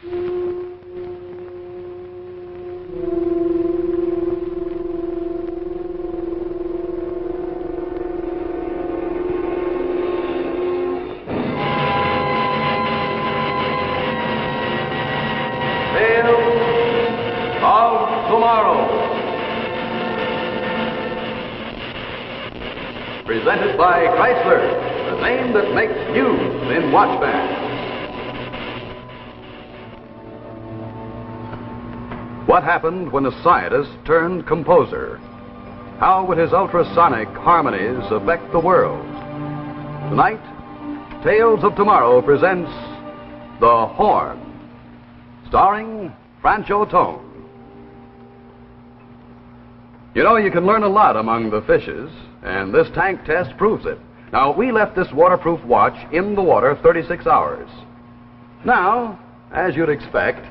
Presented by Chrysler, the name that makes news in watch bands. What happened when a scientist turned composer? How would his ultrasonic harmonies affect the world? Tonight, Tales of Tomorrow presents The Horn, starring Francho Tone. You know, you can learn a lot among the fishes, and this tank test proves it. Now, we left this waterproof watch in the water 36 hours. Now, as you'd expect,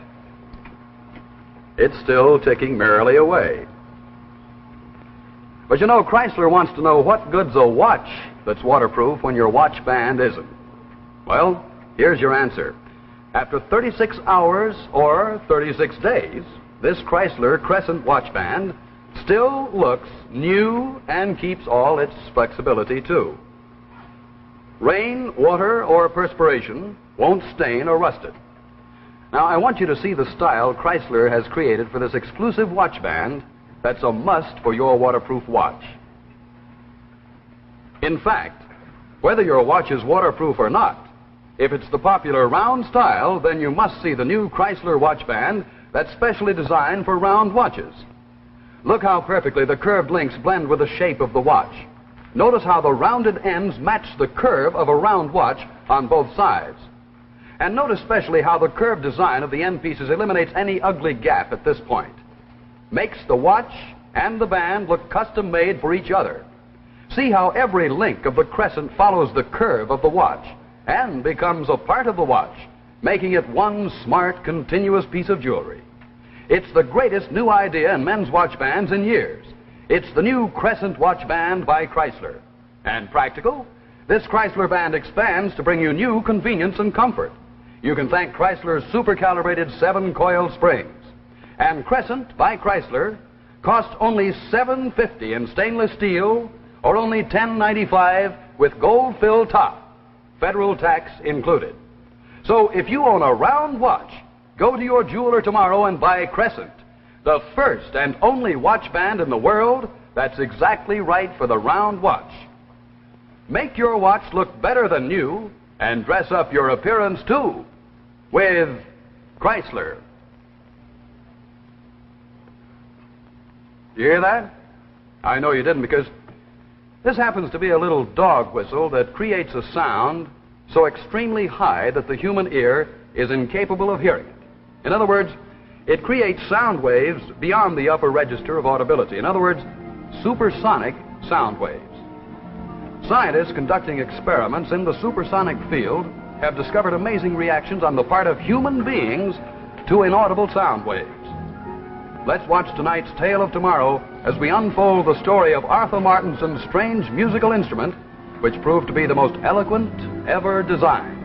it's still ticking merrily away. But you know, Chrysler wants to know what good's a watch that's waterproof when your watch band isn't. Well, here's your answer. After 36 hours or 36 days, this Chrysler Crescent watch band still looks new and keeps all its flexibility too. Rain, water, or perspiration won't stain or rust it. Now, I want you to see the style Chrysler has created for this exclusive watch band that's a must for your waterproof watch. In fact, whether your watch is waterproof or not, if it's the popular round style, then you must see the new Chrysler watch band that's specially designed for round watches. Look how perfectly the curved links blend with the shape of the watch. Notice how the rounded ends match the curve of a round watch on both sides. And note especially how the curved design of the end pieces eliminates any ugly gap at this point. Makes the watch and the band look custom made for each other. See how every link of the crescent follows the curve of the watch and becomes a part of the watch, making it one smart, continuous piece of jewelry. It's the greatest new idea in men's watch bands in years. It's the new Crescent watch band by Chrysler. And practical, this Chrysler band expands to bring you new convenience and comfort. You can thank Chrysler's super-calibrated 7-coil springs. And Crescent by Chrysler costs only $7.50 in stainless steel or only $10.95 with gold-filled top, federal tax included. So if you own a round watch, go to your jeweler tomorrow and buy Crescent, the first and only watch band in the world that's exactly right for the round watch. Make your watch look better than new and dress up your appearance too with Chrysler. You hear that? I know you didn't, because this happens to be a little dog whistle that creates a sound so extremely high that the human ear is incapable of hearing it. In other words, it creates sound waves beyond the upper register of audibility. In other words, supersonic sound waves. Scientists conducting experiments in the supersonic field have discovered amazing reactions on the part of human beings to inaudible sound waves. Let's watch tonight's Tale of Tomorrow as we unfold the story of Arthur Martinson's strange musical instrument, which proved to be the most eloquent ever designed.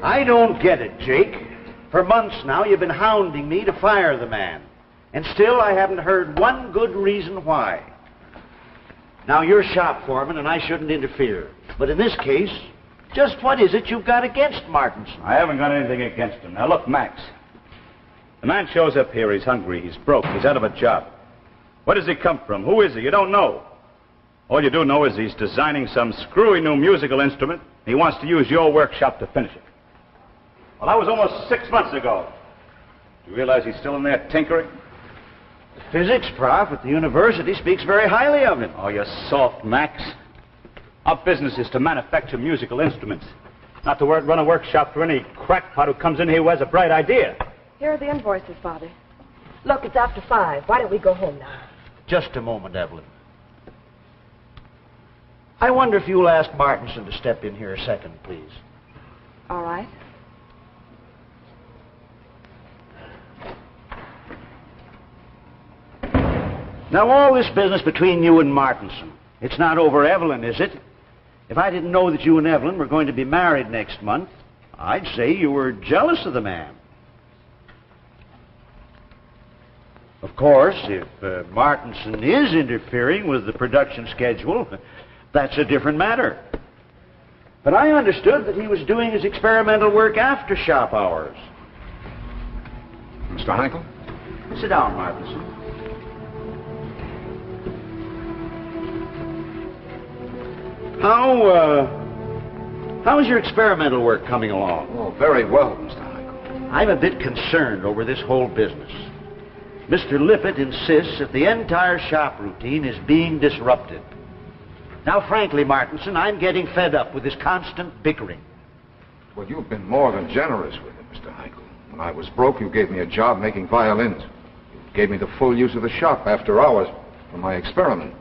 I don't get it, Jake. For months now, you've been hounding me to fire the man. And still I haven't heard one good reason why. Now, you're shop foreman, and I shouldn't interfere. But in this case, just what is it you've got against Martinson? I haven't got anything against him. Now, look, Max. The man shows up here. He's hungry. He's broke. He's out of a job. Where does he come from? Who is he? You don't know. All you do know is he's designing some screwy new musical instrument. He wants to use your workshop to finish it. Well, that was almost 6 months ago. Do you realize he's still in there tinkering? The physics prof at the university speaks very highly of him. Oh, you're soft, Max. Our business is to manufacture musical instruments, not to run a workshop for any crackpot who comes in here who has a bright idea. Here are the invoices, Father. Look, it's after 5. Why don't we go home now? Just a moment, Evelyn. I wonder if you'll ask Martinson to step in here a second, please. All right. Now, all this business between you and Martinson, it's not over Evelyn, is it? If I didn't know that you and Evelyn were going to be married next month, I'd say you were jealous of the man. Of course, if Martinson is interfering with the production schedule, that's a different matter. But I understood that he was doing his experimental work after shop hours. Mr. Heichel? Sit down, Martinson. How's your experimental work coming along? Oh, very well, Mr. Heichel. I'm a bit concerned over this whole business. Mr. Lippett insists that the entire shop routine is being disrupted. Now, frankly, Martinson, I'm getting fed up with this constant bickering. Well, you've been more than generous with him, Mr. Heichel. When I was broke, you gave me a job making violins. You gave me the full use of the shop after hours for my experiment.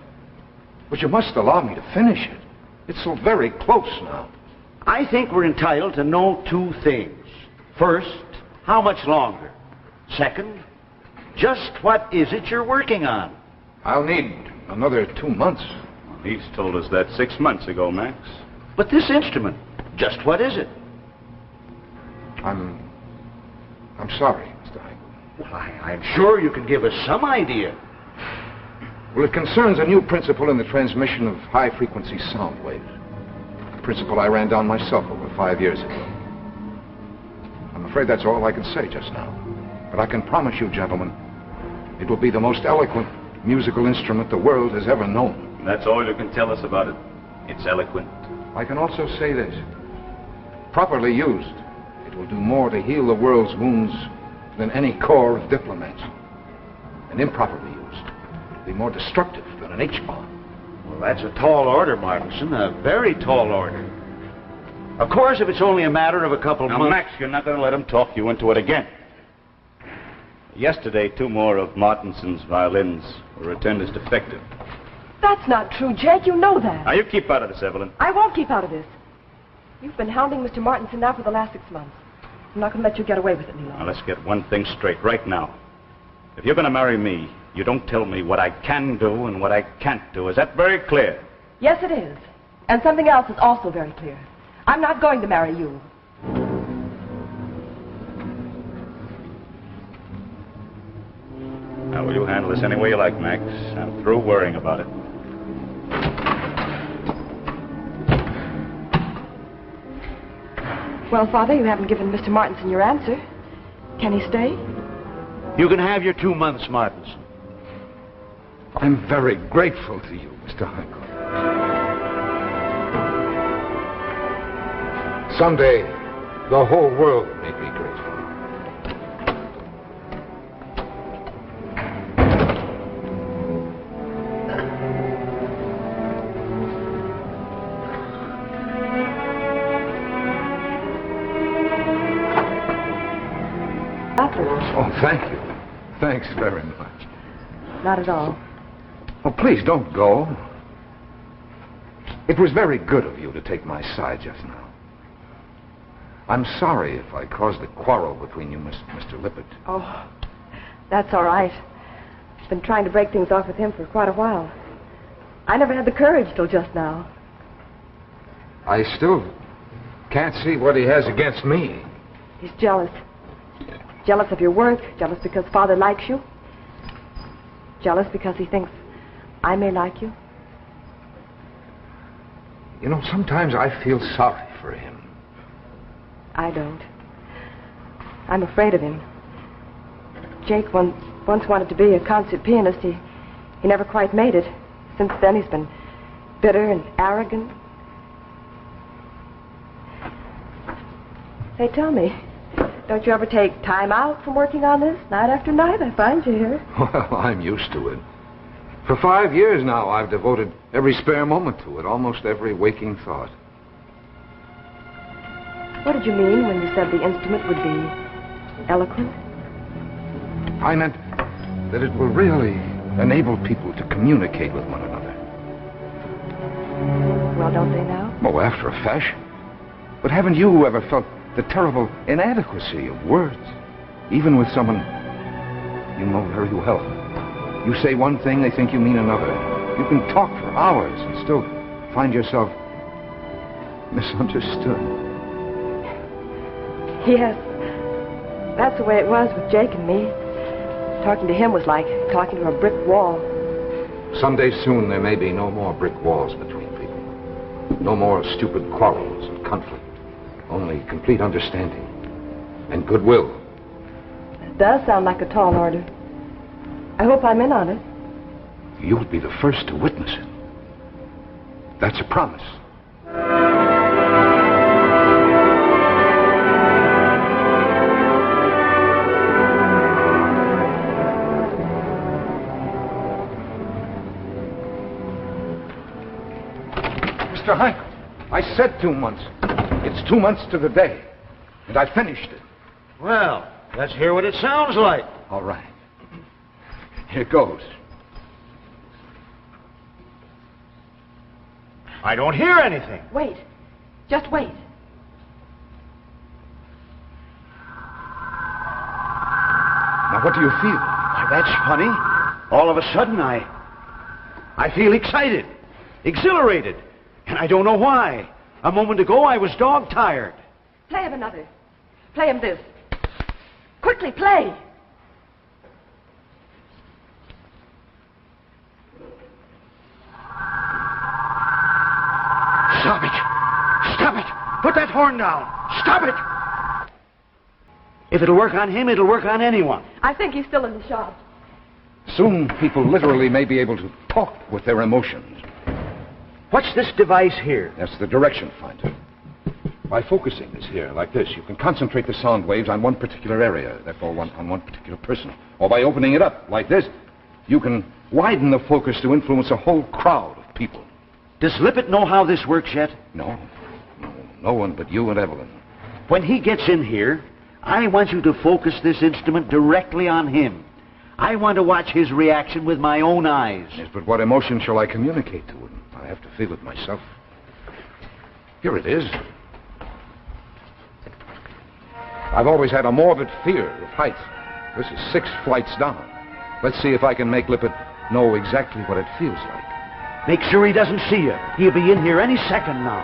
But you must allow me to finish it. It's so very close now. I think we're entitled to know two things. First, how much longer? Second, just what is it you're working on? I'll need another 2 months. He's told us that 6 months ago, Max. But this instrument, just what is it? I'm sorry, Mr. Heichel. Well, I'm sure you can give us some idea. Well, it concerns a new principle in the transmission of high-frequency sound waves. A principle I ran down myself over 5 years ago. I'm afraid that's all I can say just now. But I can promise you, gentlemen, it will be the most eloquent musical instrument the world has ever known. That's all you can tell us about it. It's eloquent. I can also say this. Properly used, it will do more to heal the world's wounds than any corps of diplomats. And improperly used, it will be more destructive than an H-bomb. Well, that's a tall order, Martinson, a very tall order. Of course, if it's only a matter of a couple of months... Now, Max, you're not going to let him talk you into it again. Yesterday, 2 more of Martinson's violins were returned as defective. That's not true, Jake. You know that. Now, you keep out of this, Evelyn. I won't keep out of this. You've been hounding Mr. Martinson now for the last 6 months. I'm not going to let you get away with it any longer. Now, let's get one thing straight right now. If you're going to marry me, you don't tell me what I can do and what I can't do. Is that very clear? Yes, it is. And something else is also very clear. I'm not going to marry you. Now, will you handle this any way you like, Max? I'm through worrying about it. Well, Father, you haven't given Mr. Martinson your answer. Can he stay? You can have your 2 months, Martinson. I'm very grateful to you, Mr. Heichel. Someday, the whole world will make me grateful. Oh, thank you. Thanks very much. Not at all. Oh, please don't go. It was very good of you to take my side just now. I'm sorry if I caused a quarrel between you, Mr. Lippett. Oh, that's all right. I've been trying to break things off with him for quite a while. I never had the courage till just now. I still can't see what he has against me. He's jealous. Jealous of your work, jealous because Father likes you, jealous because he thinks I may like you. You know, sometimes I feel sorry for him. I don't. I'm afraid of him. Jake once wanted to be a concert pianist. He never quite made it. Since then, he's been bitter and arrogant. Hey, tell me, don't you ever take time out from working on this? Night after night, I find you here. Well, I'm used to it. For 5 years now, I've devoted every spare moment to it, almost every waking thought. What did you mean when you said the instrument would be eloquent? I meant that it will really enable people to communicate with one another. Well, don't they now? Oh, after a fashion. But haven't you ever felt the terrible inadequacy of words, even with someone you know very well? You say one thing, they think you mean another. You can talk for hours and still find yourself Misunderstood. Yes. That's the way it was with Jake and me. Talking to him was like talking to a brick wall. Someday soon there may be no more brick walls between people. No more stupid quarrels and conflict. Only complete understanding and goodwill. It does sound like a tall order. I hope I'm in on it. You'll be the first to witness it. That's a promise. Mr. Heinkel, I said 2 months. It's 2 months to the day. And I finished it. Well, let's hear what it sounds like. All right. Here goes. I don't hear anything. Wait. Just wait. Now, what do you feel? Why, that's funny. All of a sudden, I feel excited, exhilarated, and I don't know why. A moment ago, I was dog-tired. Play him another. Play him this. Quickly, play. Stop it! Stop it! Put that horn down! Stop it! If it'll work on him, it'll work on anyone. I think he's still in the shop. Soon people literally may be able to talk with their emotions. What's this device here? That's the direction finder. By focusing this here, like this, you can concentrate the sound waves on one particular area, therefore on one particular person. Or by opening it up, like this, you can widen the focus to influence a whole crowd of people. Does Lippett know how this works yet? No one but you and Evelyn. When he gets in here, I want you to focus this instrument directly on him. I want to watch his reaction with my own eyes. Yes, but what emotion shall I communicate to him? I have to feel it myself. Here it is. I've always had a morbid fear of heights. This is 6 flights down. Let's see if I can make Lippett know exactly what it feels like. Make sure he doesn't see you. He'll be in here any second now.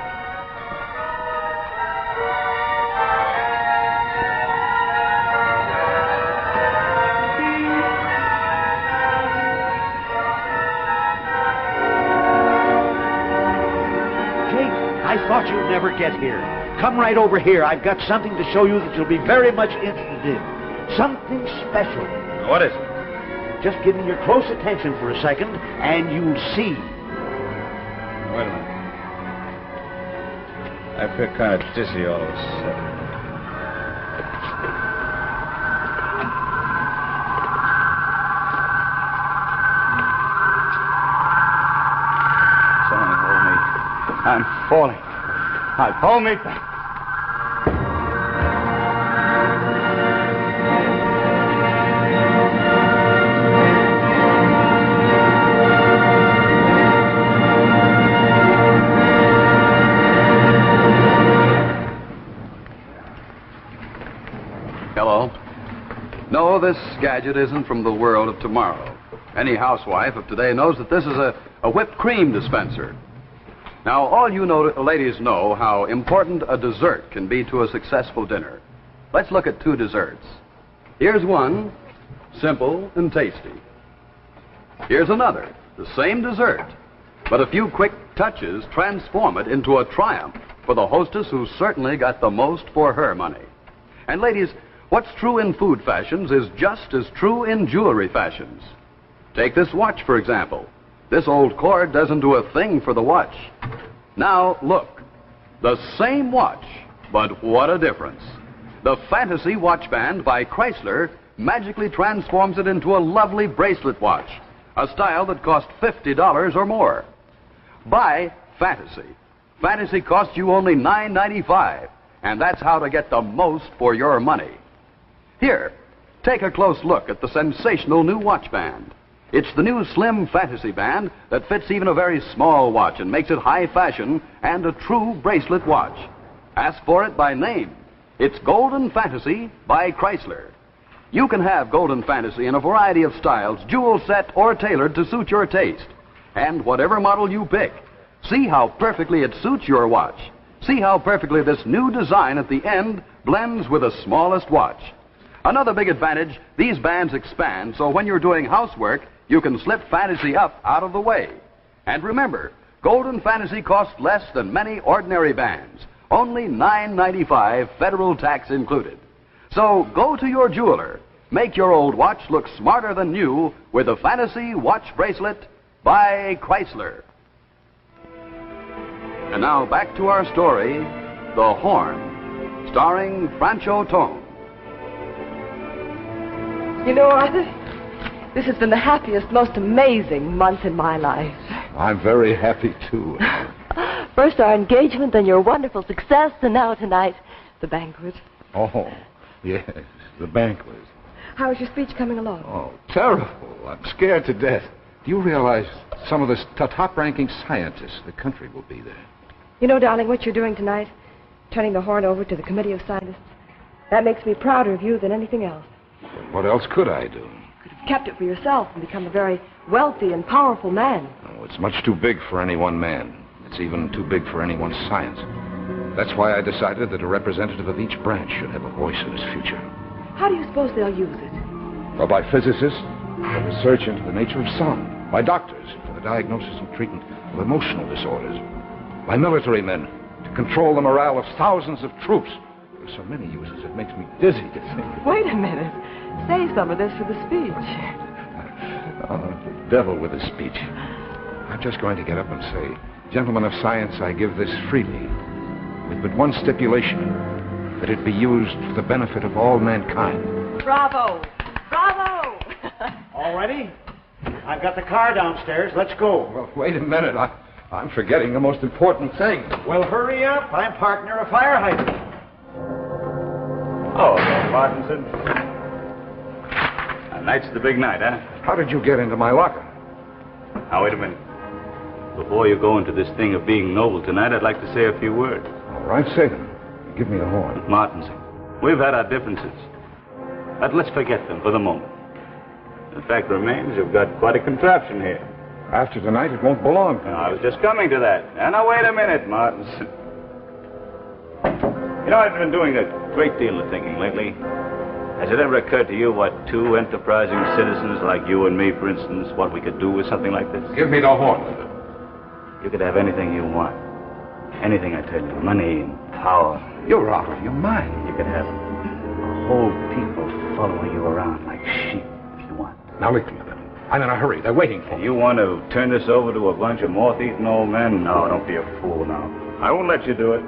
I thought you'd never get here. Come right over here. I've got something to show you that you'll be very much interested in. Something special. What is it? Just give me your close attention for a second, and you'll see. Wait a minute. I feel kind of dizzy all of a sudden. Someone hold me. I'm falling. Hold me back. Hello? No, this gadget isn't from the world of tomorrow. Any housewife of today knows that this is a whipped cream dispenser. Now, all you ladies know how important a dessert can be to a successful dinner. Let's look at 2 desserts. Here's one, simple and tasty. Here's another, the same dessert, but a few quick touches transform it into a triumph for the hostess who certainly got the most for her money. And ladies, what's true in food fashions is just as true in jewelry fashions. Take this watch, for example. This old cord doesn't do a thing for the watch. Now, look. The same watch, but what a difference. The Fantasy Watch Band by Chrysler magically transforms it into a lovely bracelet watch, a style that costs $50 or more. Buy Fantasy. Fantasy costs you only $9.95, and that's how to get the most for your money. Here, take a close look at the sensational new watch band. It's the new slim Fantasy Band that fits even a very small watch and makes it high fashion and a true bracelet watch. Ask for it by name. It's Golden Fantasy by Chrysler. You can have Golden Fantasy in a variety of styles, jewel set or tailored to suit your taste. And whatever model you pick, see how perfectly it suits your watch. See how perfectly this new design at the end blends with the smallest watch. Another big advantage, these bands expand, so when you're doing housework, you can slip Fantasy up out of the way. And remember, Golden Fantasy costs less than many ordinary bands. Only $9.95, federal tax included. So go to your jeweler. Make your old watch look smarter than new with the Fantasy Watch Bracelet by Chrysler. And now back to our story, The Horn, starring Francho Tone. You know, Arthur, this has been the happiest, most amazing month in my life. I'm very happy, too. First our engagement, then your wonderful success, and now tonight, the banquet. Oh, yes, the banquet. How is your speech coming along? Oh, terrible. I'm scared to death. Do you realize some of the top-ranking scientists in the country will be there? You know, darling, what you're doing tonight, turning the horn over to the Committee of Scientists, that makes me prouder of you than anything else. What else could I do? You could have kept it for yourself and become a very wealthy and powerful man. Oh, it's much too big for any one man. It's even too big for any one science. That's why I decided that a representative of each branch should have a voice in his future. How do you suppose they'll use it? Well, by physicists for research into the nature of sound, by doctors for the diagnosis and treatment of emotional disorders, by military men to control the morale of thousands of troops. There's so many uses it makes me dizzy to think. Wait a minute. Save some of this for the speech. Oh, the devil with a speech. I'm just going to get up and say, gentlemen of science, I give this freely, with but one stipulation, that it be used for the benefit of all mankind. Bravo! Bravo! All ready? I've got the car downstairs. Let's go. Well, wait a minute. I'm forgetting the most important thing. Well, hurry up. I'm parked near a fire hydrant. Oh, Martinson. Tonight's the big night, huh? How did you get into my locker? Now, wait a minute. Before you go into this thing of being noble tonight, I'd like to say a few words. All right, say them. Give me the horn. Martinson, we've had our differences. But let's forget them for the moment. The fact remains you've got quite a contraption here. After tonight, it won't belong to me. I was just coming to that. Now, wait a minute, Martinson. You know, I've been doing a great deal of thinking lately. Has it ever occurred to you what two enterprising citizens like you and me, for instance, what we could do with something like this? Give me the horn. You could have anything you want. Anything, I tell you. Money and power. You're out of your mind. You could have whole people following you around like sheep if you want. Now, listen to them. I'm in a hurry. They're waiting for me. You want to turn this over to a bunch of moth-eaten old men? No, don't be a fool now. I won't let you do it.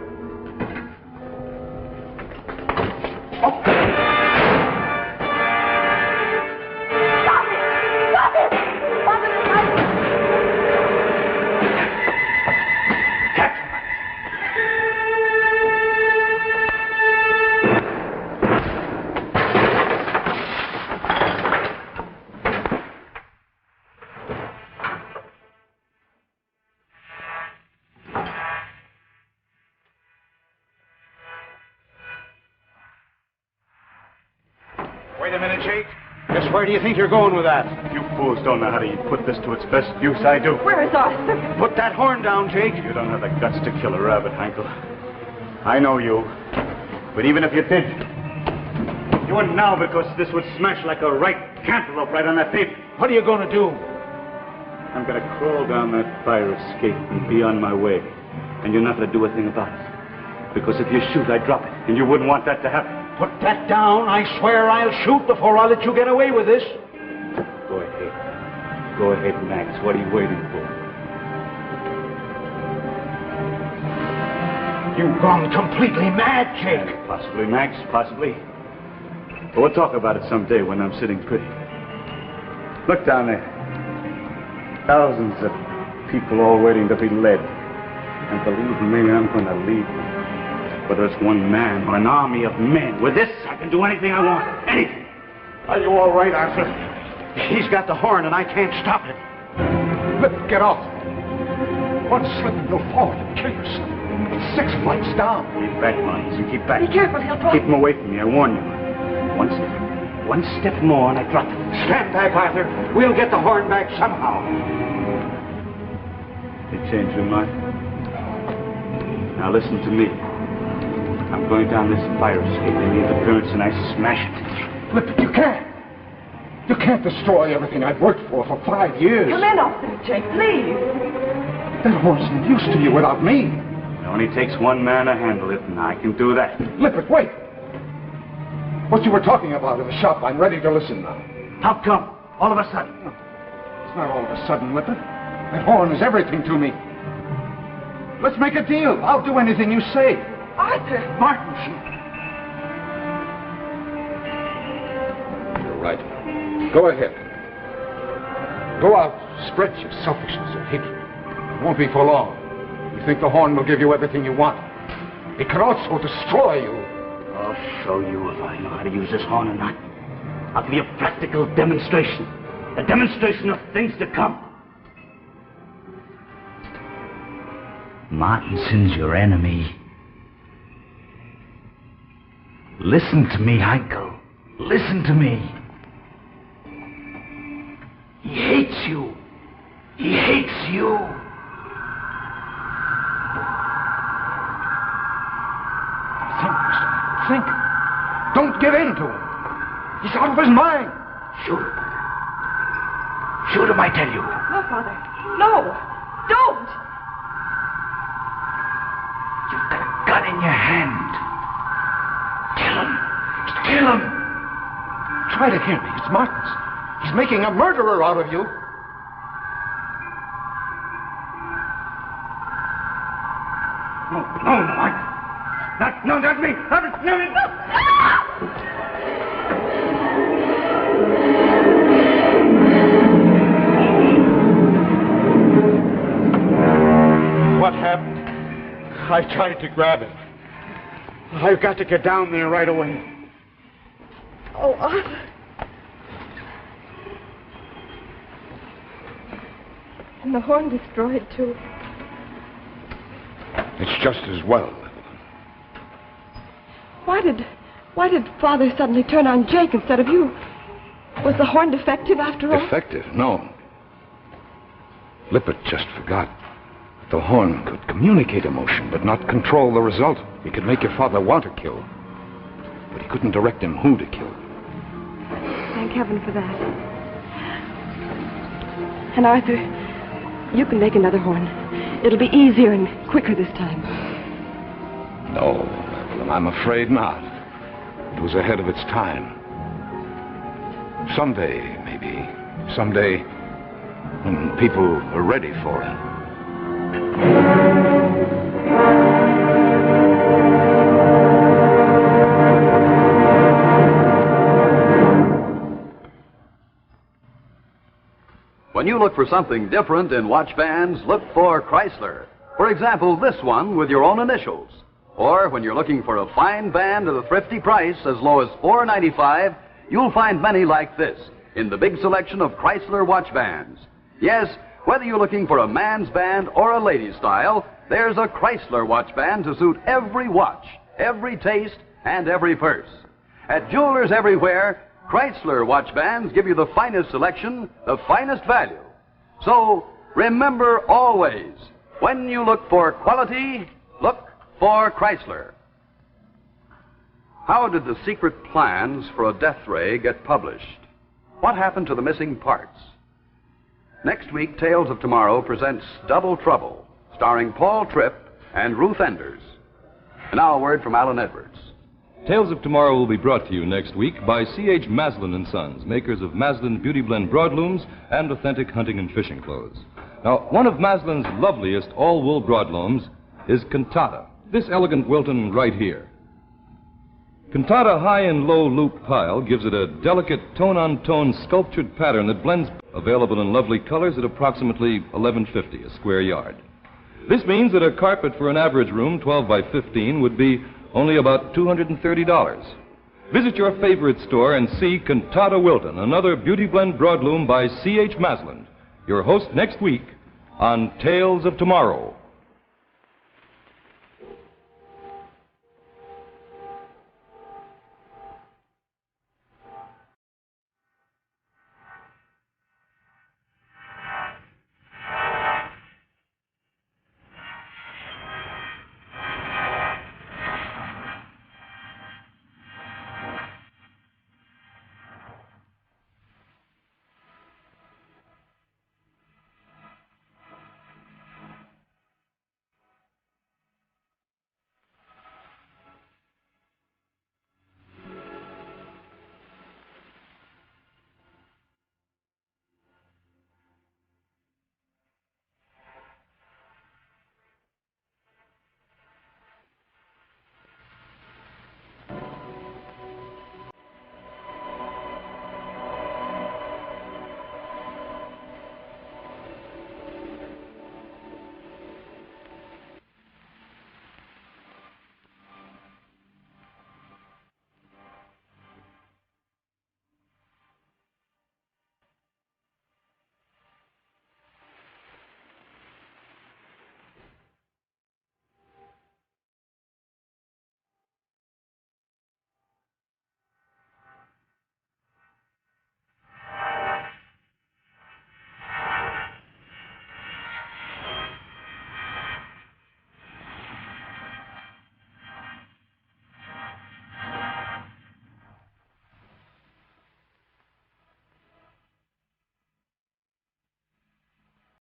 Wait a minute, Jake. Just where do you think you're going with that? You fools don't know how to put this to its best use. I do. Where is Arthur? Put that horn down, Jake. You don't have the guts to kill a rabbit, Hankel. I know you. But even if you did, you wouldn't now because this would smash like a ripe cantaloupe right on that pavement. What are you going to do? I'm going to crawl down that fire escape and be on my way. And you're not going to do a thing about it. Because if you shoot, I drop it. And you wouldn't want that to happen. Put that down. I swear I'll shoot before I'll let you get away with this. Go ahead. Go ahead, Max. What are you waiting for? You've gone completely mad, Jake. Possibly, Max. Possibly. But we'll talk about it someday when I'm sitting pretty. Look down there. Thousands of people all waiting to be led. And believe me, I'm going to lead them. Whether it's one man or an army of men. With this, I can do anything I want. Anything. Are you all right, Arthur? He's got the horn, and I can't stop it. Get off. One slip and you'll fall and kill yourself. It's 6 flights down. Keep back, Martins, and keep back. Be careful, he'll drop. Keep him away from me, I warn you. One step more, and I drop it. Stand back, Arthur. We'll get the horn back somehow. You change your mind? Now listen to me. I'm going down this fire escape in the appearance and I smash it. Lippert, you can't. You can't destroy everything I've worked for 5 years. Come in, Officer Jake, please. That horse isn't used to you without me. It only takes one man to handle it, and I can do that. Lippert, wait. What you were talking about in the shop, I'm ready to listen now. How come? All of a sudden. It's not all of a sudden, Lippert. That horn is everything to me. Let's make a deal. I'll do anything you say. Arthur! Martin! You're right. Go ahead. Go out, spread your selfishness and hatred. It won't be for long. You think the horn will give you everything you want. It can also destroy you. I'll show you if I know how to use this horn or not. I'll give you a practical demonstration. A demonstration of things to come. Martinson's your enemy. Listen to me, Heinkel. Listen to me. He hates you. He hates you. Think. Don't give in to him. He's out of his mind. Shoot him. Shoot him, I tell you. No, Father. No. Don't. You've got a gun in your hand. Kill him. Kill him. Try to hear me. It's Martins. He's making a murderer out of you. No, not me. No. What happened? I tried to grab it. I've got to get down there right away. Oh, Arthur. And the horn destroyed, too. It's just as well. Why did Father suddenly turn on Jake instead of you? Was the horn defective after all? Defective? No. Lippert just forgot. The horn could communicate emotion, but not control the result. He could make your father want to kill, but he couldn't direct him who to kill. Thank heaven for that. And Arthur, you can make another horn. It'll be easier and quicker this time. No, Evelyn, I'm afraid not. It was ahead of its time. Someday, maybe. Someday, when people are ready for it. When you look for something different in watch bands, look for Chrysler. For example, this one with your own initials. Or when you're looking for a fine band at a thrifty price as low as $4.95, you'll find many like this in the big selection of Chrysler watch bands. Yes, whether you're looking for a man's band or a lady's style, there's a Chrysler watch band to suit every watch, every taste, and every purse. At jewelers everywhere, Chrysler watch bands give you the finest selection, the finest value. So, remember always, when you look for quality, look for Chrysler. How did the secret plans for a death ray get published? What happened to the missing parts? Next week, Tales of Tomorrow presents Double Trouble, starring Paul Tripp and Ruth Enders. And now a word from Alan Edwards. Tales of Tomorrow will be brought to you next week by C.H. Maslin & Sons, makers of Maslin Beauty Blend broadlooms and authentic hunting and fishing clothes. Now, one of Maslin's loveliest all-wool broadlooms is Cantata, this elegant Wilton right here. Cantata high and low loop pile gives it a delicate tone-on-tone sculptured pattern that blends, available in lovely colors at approximately $11.50 a square yard. This means that a carpet for an average room, 12 by 15, would be only about $230. Visit your favorite store and see Cantata Wilton, another beauty blend broadloom by C.H. Maslin, your host next week on Tales of Tomorrow.